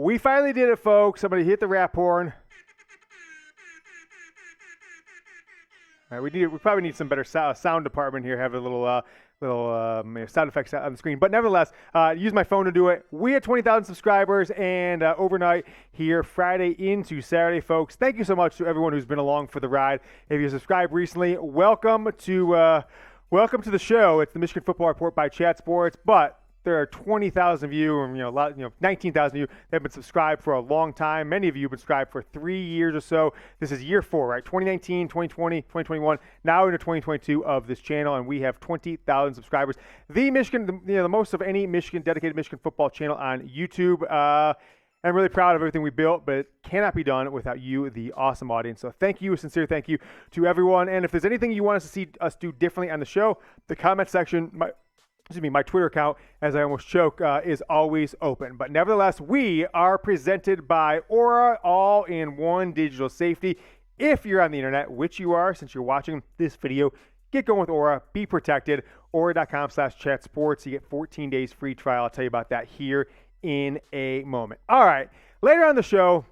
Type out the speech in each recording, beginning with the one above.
We finally did it, folks. Somebody hit the rap horn. All right, we probably need some better sound department here. Have a little sound effects on the screen. But nevertheless, use my phone to do it. We had 20,000 subscribers, and overnight here, Friday into Saturday, folks. Thank you so much to everyone who's been along for the ride. If you subscribed recently, welcome to the show. It's the Michigan Football Report by Chat Sports, but there are 20,000 of you, and 19,000 of you that have been subscribed for a long time. Many of you have been subscribed for 3 years or so. This is year 4, right? 2019, 2020, 2021, now into 2022 of this channel, and we have 20,000 subscribers. The most of any dedicated Michigan football channel on YouTube. I'm really proud of everything we built, but it cannot be done without you, the awesome audience. So thank you, a sincere thank you to everyone. And if there's anything you want us to see us do differently on the show, the comment section, my Twitter account, as I almost choke, is always open. But nevertheless, we are presented by Aura All-in-One Digital Safety. If you're on the internet, which you are since you're watching this video, get going with Aura. Be protected. Aura.com/chatsports. You get 14 days free trial. I'll tell you about that here in a moment. All right, later on the show,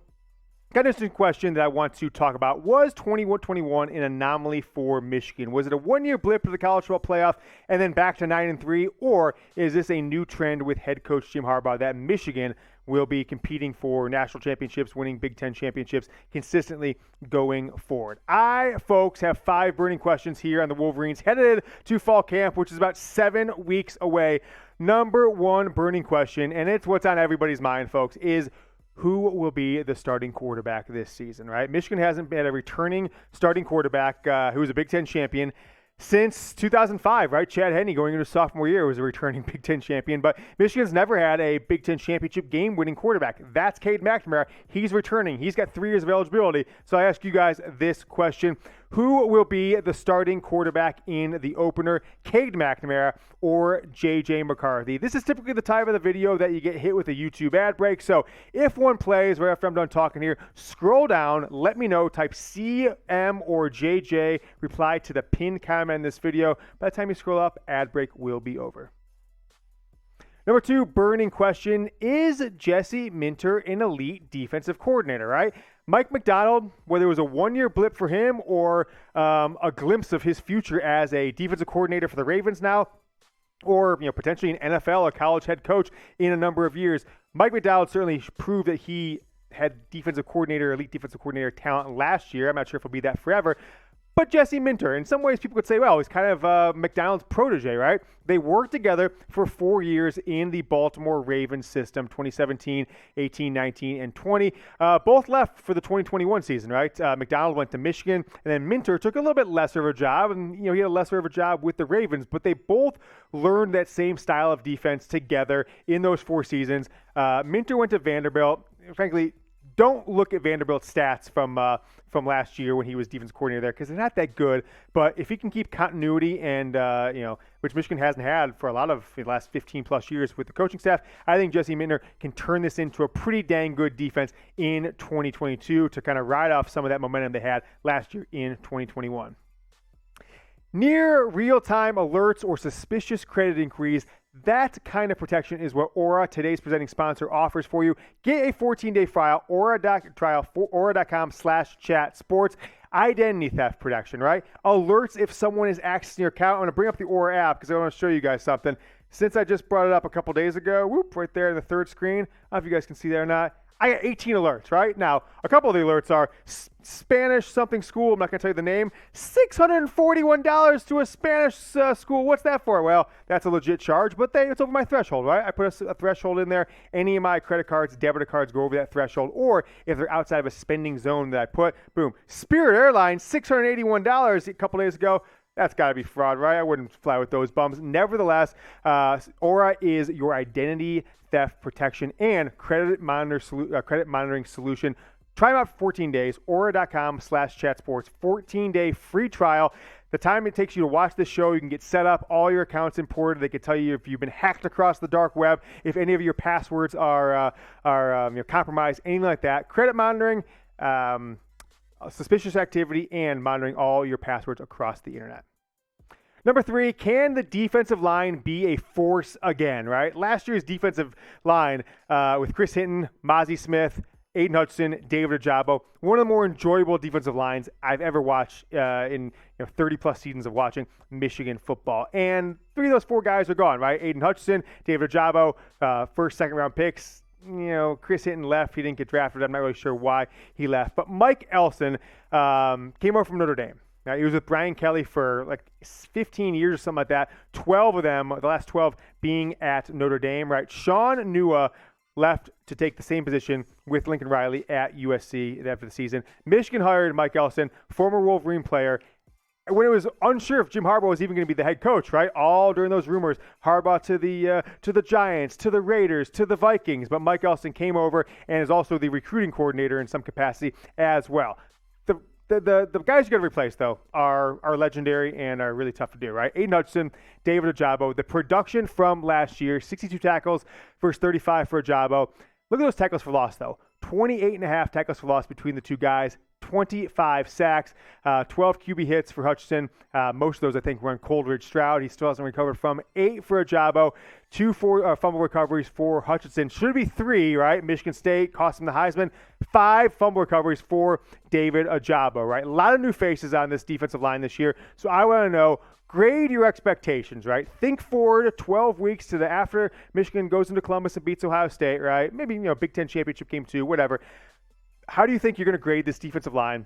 got an interesting question that I want to talk about. Was 21 an anomaly for Michigan? Was it a one-year blip to the college football playoff and then back to 9-3, or is this a new trend with head coach Jim Harbaugh that Michigan will be competing for national championships, winning Big Ten championships consistently going forward? I, folks, have 5 burning questions here on the Wolverines headed to fall camp, which is about 7 weeks away. Number 1 burning question, and it's what's on everybody's mind, folks, is who will be the starting quarterback this season, right? Michigan hasn't had a returning starting quarterback who was a Big Ten champion since 2005, right? Chad Henne, going into sophomore year, was a returning Big Ten champion, but Michigan's never had a Big Ten championship game-winning quarterback. That's Cade McNamara. He's returning. He's got 3 years of eligibility. So I ask you guys this question. Who will be the starting quarterback in the opener, Cade McNamara or J.J. McCarthy? This is typically the time of the video that you get hit with a YouTube ad break. So if one plays, right after I'm done talking here, scroll down, let me know, type CM or JJ, reply to the pinned comment in this video. By the time you scroll up, ad break will be over. Number 2, burning question, is Jesse Minter an elite defensive coordinator, right? Mike Macdonald, whether it was a one-year blip for him or a glimpse of his future as a defensive coordinator for the Ravens now, or potentially an NFL or college head coach in a number of years, Mike Macdonald certainly proved that he had elite defensive coordinator talent last year. I'm not sure if he'll be that forever. But Jesse Minter, in some ways people could say, well, he's kind of McDonald's protege, right? They worked together for 4 years in the Baltimore Ravens system, 2017, 18, 19, and 20. Both left for the 2021 season, right? McDonald went to Michigan, and then Minter took a little bit lesser of a job, and he had a lesser of a job with the Ravens, but they both learned that same style of defense together in those 4 seasons. Minter went to Vanderbilt. Frankly, don't look at Vanderbilt's stats from last year when he was defense coordinator there, because they're not that good. But if he can keep continuity and which Michigan hasn't had for a lot of the last 15 plus years with the coaching staff, I think Jesse Minter can turn this into a pretty dang good defense in 2022 to kind of ride off some of that momentum they had last year in 2021. Near real-time alerts or suspicious credit inquiries, that kind of protection is what Aura, today's presenting sponsor, offers for you. Get a 14-day trial, aura.com/chatsports. Identity theft protection, right? Alerts if someone is accessing your account. I'm going to bring up the Aura app because I want to show you guys something. Since I just brought it up a couple days ago, right there in the third screen. I don't know if you guys can see that or not. I got 18 alerts, right? Now, a couple of the alerts are Spanish something school. I'm not going to tell you the name. $641 to a Spanish school. What's that for? Well, that's a legit charge, but it's over my threshold, right? I put a threshold in there. Any of my credit cards, debit cards go over that threshold, or if they're outside of a spending zone that I put, boom. Spirit Airlines, $681 a couple days ago. That's got to be fraud, right? I wouldn't fly with those bums. Nevertheless, Aura is your identity theft protection and credit monitoring solution. Try them out for 14 days. Aura.com/chatsports. 14-day free trial. The time it takes you to watch this show, you can get set up, all your accounts imported. They can tell you if you've been hacked across the dark web, if any of your passwords are compromised, anything like that. Credit monitoring, suspicious activity, and monitoring all your passwords across the internet. Number 3, can the defensive line be a force again, right? Last year's defensive line with Chris Hinton, Mozzie Smith, Aidan Hutchinson, David Ojabo, one of the more enjoyable defensive lines I've ever watched in 30-plus seasons of watching Michigan football. And 3 of those 4 guys are gone, right? Aidan Hutchinson, David Ojabo, first, second-round picks. Chris Hinton left. He didn't get drafted. I'm not really sure why he left. But Mike Elson came over from Notre Dame. Now, he was with Brian Kelly for like 15 years or something like that. 12 of them, the last 12 being at Notre Dame, right? Sean Nua left to take the same position with Lincoln Riley at USC after the season. Michigan hired Mike Elson, former Wolverine player, when it was unsure if Jim Harbaugh was even going to be the head coach, right? All during those rumors, Harbaugh to the Giants, to the Raiders, to the Vikings. But Mike Elson came over and is also the recruiting coordinator in some capacity as well. The guys you got to replace, though, are legendary and are really tough to do, right? Aidan Hutchinson, David Ojabo. The production from last year, 62 tackles versus 35 for Ojabo. Look at those tackles for loss, though. 28.5 tackles for loss between the two guys. 25 sacks, 12 QB hits for Hutchinson. Most of those, I think, were on Coleridge Stroud. He still hasn't recovered from. 8 for Ojabo, 2 fumble recoveries for Hutchinson. Should be 3, right? Michigan State cost him the Heisman. 5 fumble recoveries for David Ojabo, right? A lot of new faces on this defensive line this year. So I want to know, grade your expectations, right? Think forward 12 weeks to the after Michigan goes into Columbus and beats Ohio State, right? Maybe, Big Ten championship game 2, whatever. How do you think you're going to grade this defensive line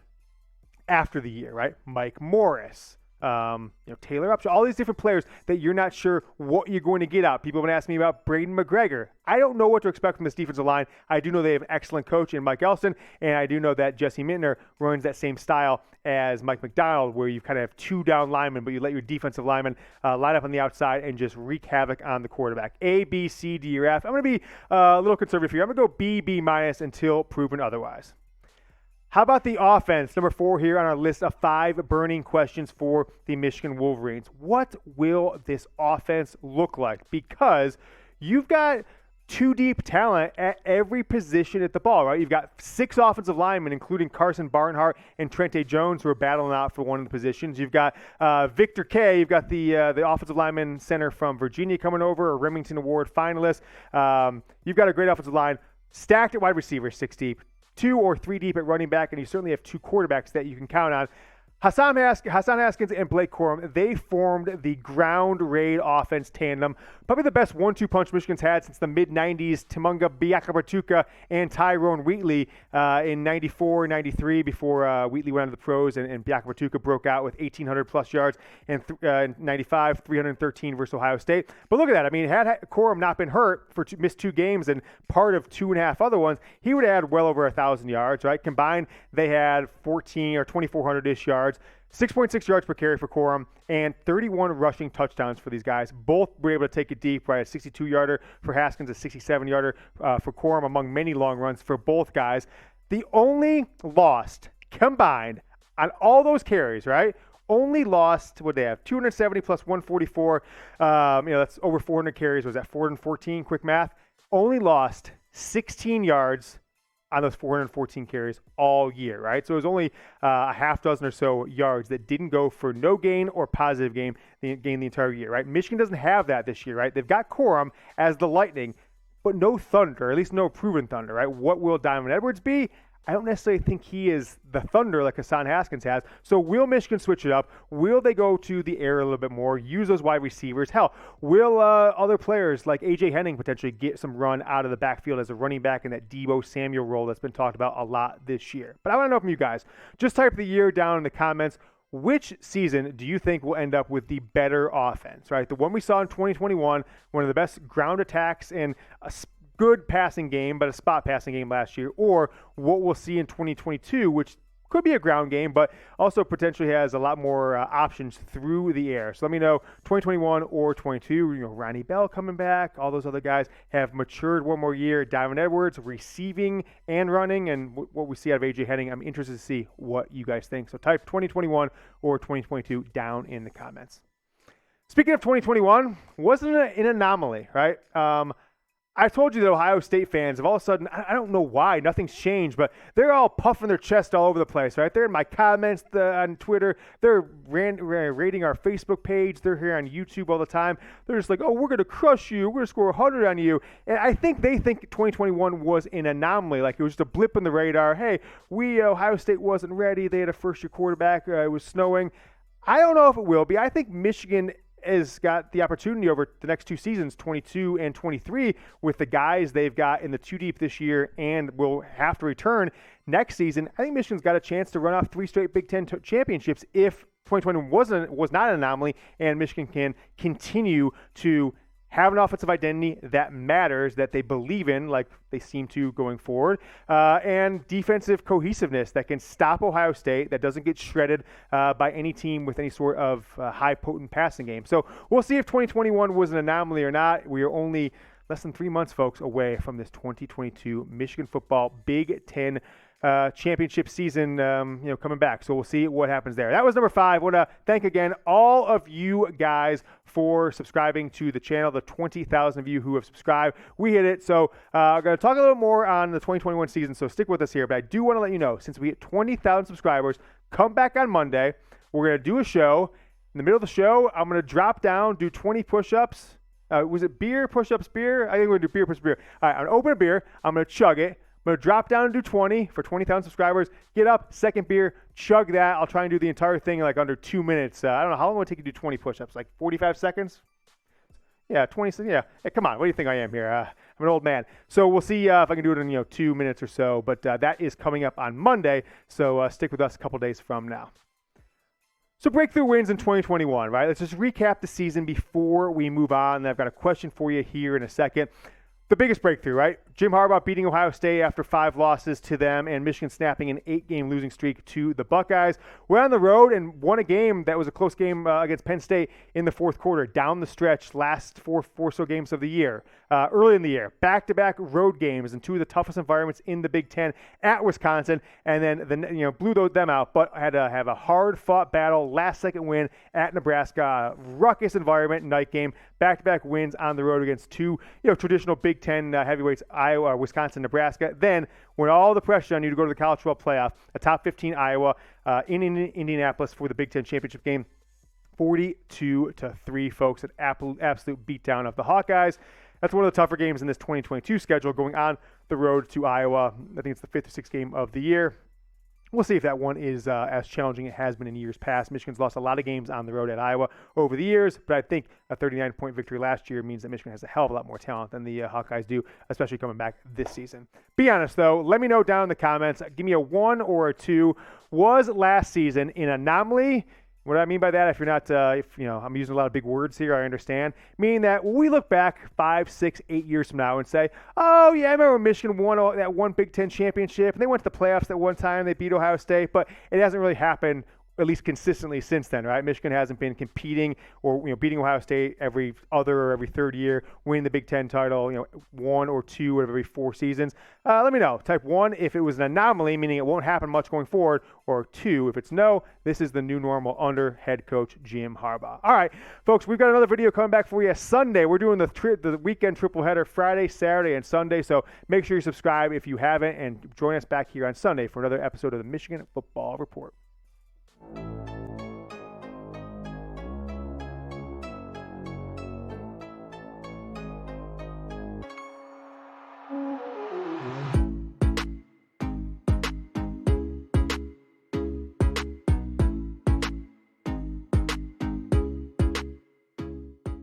after the year, right? Mike Morris, Taylor Upshaw, all these different players that you're not sure what you're going to get out. People have been asking me about Braden McGregor. I don't know what to expect from this defensive line. I do know they have an excellent coach in Mike Elson, and I do know that Jesse Mintner runs that same style as Mike Macdonald, where you kind of have 2 down linemen, but you let your defensive linemen line up on the outside and just wreak havoc on the quarterback. A, B, C, D, or F. I'm going to be a little conservative here. I'm going to go B, B- until proven otherwise. How about the offense? Number 4 here on our list of 5 burning questions for the Michigan Wolverines. What will this offense look like? Because you've got 2 deep talent at every position at the ball, right? You've got 6 offensive linemen, including Carson Barnhart and Trente Jones, who are battling out for one of the positions. You've got Victor Kay. You've got the offensive lineman center from Virginia coming over, a Remington Award finalist. You've got a great offensive line, stacked at wide receiver, 6 deep. 2 or 3 deep at running back, and you certainly have 2 quarterbacks that you can count on. Hassan Haskins and Blake Corum, they formed the ground raid offense tandem. Probably the best 1-2 punch Michigan's had since the mid-90s. Timunga Biakabatuka and Tyrone Wheatley in 94, 93 before Wheatley went into the pros and Biakabatuka broke out with 1,800-plus yards and 95, 313 versus Ohio State. But look at that. I mean, had Corum not been hurt for missed 2 games and part of 2.5 other ones, he would have had well over 1,000 yards, right? Combined, they had 14 or 2,400-ish yards. 6.6 yards per carry for Corum and 31 rushing touchdowns for these guys. Both were able to take it deep, right? A 62-yarder for Haskins, a 67-yarder for Corum, among many long runs for both guys. The only lost combined on all those carries, right? Only lost, what they have, 270 plus 144. That's over 400 carries. Was that 414? Quick math. Only lost 16 yards on those 414 carries all year, right? So it was only a half dozen or so yards that didn't go for no gain or positive gain the entire year, right? Michigan doesn't have that this year, right? They've got Corum as the Lightning, but no Thunder, or at least no proven Thunder, right? What will Diamond Edwards be? I don't necessarily think he is the Thunder like Hassan Haskins has. So will Michigan switch it up? Will they go to the air a little bit more, use those wide receivers? Hell, will other players like A.J. Henning potentially get some run out of the backfield as a running back in that Deebo Samuel role that's been talked about a lot this year? But I want to know from you guys. Just type the year down in the comments. Which season do you think will end up with the better offense, right? The one we saw in 2021, one of the best ground attacks and a good passing game, but a spot passing game last year, or what we'll see in 2022, which could be a ground game, but also potentially has a lot more options through the air. So let me know 2021 or 22. Ronnie Bell coming back. All those other guys have matured one more year. Diamond Edwards receiving and running, and what we see out of A.J. Henning. I'm interested to see what you guys think. So type 2021 or 2022 down in the comments. Speaking of 2021, wasn't it an anomaly, right? I told you that Ohio State fans have all of a sudden, I don't know why, nothing's changed, but they're all puffing their chest all over the place, right? They're in my comments on Twitter. They're rating our Facebook page. They're here on YouTube all the time. They're just like, oh, we're going to crush you. We're going to score 100 on you. And I think they think 2021 was an anomaly, like it was just a blip in the radar. Hey, Ohio State wasn't ready. They had a first-year quarterback. It was snowing. I don't know if it will be. I think Michigan has got the opportunity over the next two seasons, 22 and 23, with the guys they've got in the two deep this year and will have to return next season. I think Michigan's got a chance to run off 3 straight Big Ten championships if 2021 was not an anomaly and Michigan can continue to have an offensive identity that matters, that they believe in, like they seem to going forward, and defensive cohesiveness that can stop Ohio State, that doesn't get shredded by any team with any sort of high potent passing game. So we'll see if 2021 was an anomaly or not. We are only less than 3 months, folks, away from this 2022 Michigan football Big Ten championship season, coming back. So we'll see what happens there. That was number 5. I want to thank again all of you guys for subscribing to the channel, the 20,000 of you who have subscribed. We hit it. So I'm going to talk a little more on the 2021 season, so stick with us here. But I do want to let you know, since we hit 20,000 subscribers, come back on Monday. We're going to do a show. In the middle of the show, I'm going to drop down, do 20 push-ups. Was it beer, push-ups, beer? I think we're going to do beer, push-ups, beer. All right, I'm going to open a beer. I'm going to chug it. I'm going to drop down and do 20 for 20,000 subscribers. Get up, second beer, chug that. I'll try and do the entire thing in like under 2 minutes. I don't know. How long will it take you to do 20 push-ups? Like 45 seconds? Yeah, 20. Yeah. Hey, come on. What do you think I am here? I'm an old man. So we'll see if I can do it in 2 minutes or so. But that is coming up on Monday. So stick with us a couple days from now. So breakthrough wins in 2021, right? Let's just recap the season before we move on. And I've got a question for you here in a second. The biggest breakthrough, right? Jim Harbaugh beating Ohio State after 5 losses to them and Michigan snapping an 8-game losing streak to the Buckeyes. We're on the road and won a game that was a close game against Penn State in the fourth quarter, down the stretch, last four so games of the year. Early in the year, back-to-back road games in 2 of the toughest environments in the Big Ten at Wisconsin, and then blew them out, but had to have a hard-fought battle, last-second win at Nebraska, ruckus environment, night game, back-to-back wins on the road against 2 traditional Big Ten heavyweights, Iowa, Wisconsin, Nebraska. Then, when all the pressure on you to go to the College Football Playoff, a top 15 Iowa in Indianapolis for the Big Ten championship game, 42-3, folks, an absolute beatdown of the Hawkeyes. That's one of the tougher games in this 2022 schedule, going on the road to Iowa. I think it's the 5th or 6th game of the year. We'll see if that one is as challenging as it has been in years past. Michigan's lost a lot of games on the road at Iowa over the years, but I think a 39-point victory last year means that Michigan has a hell of a lot more talent than the Hawkeyes do, especially coming back this season. Be honest, though. Let me know down in the comments. Give me a 1 or a 2. Was last season an anomaly? What I mean by that, if you're not, I'm using a lot of big words here, I understand. Meaning that when we look back 5, 6, 8 years from now and say, oh, yeah, I remember when Michigan won that one Big Ten championship, and they went to the playoffs that one time, they beat Ohio State, but it hasn't really happened at least consistently since then, right? Michigan hasn't been competing or beating Ohio State every other or every third year, winning the Big Ten title, 1 or 2 out of every 4 seasons. Let me know. Type 1 if it was an anomaly, meaning it won't happen much going forward, or 2 if it's no, this is the new normal under head coach Jim Harbaugh. All right, folks, we've got another video coming back for you Sunday. We're doing the weekend triple header Friday, Saturday, and Sunday, so make sure you subscribe if you haven't, and join us back here on Sunday for another episode of the Michigan Football Report.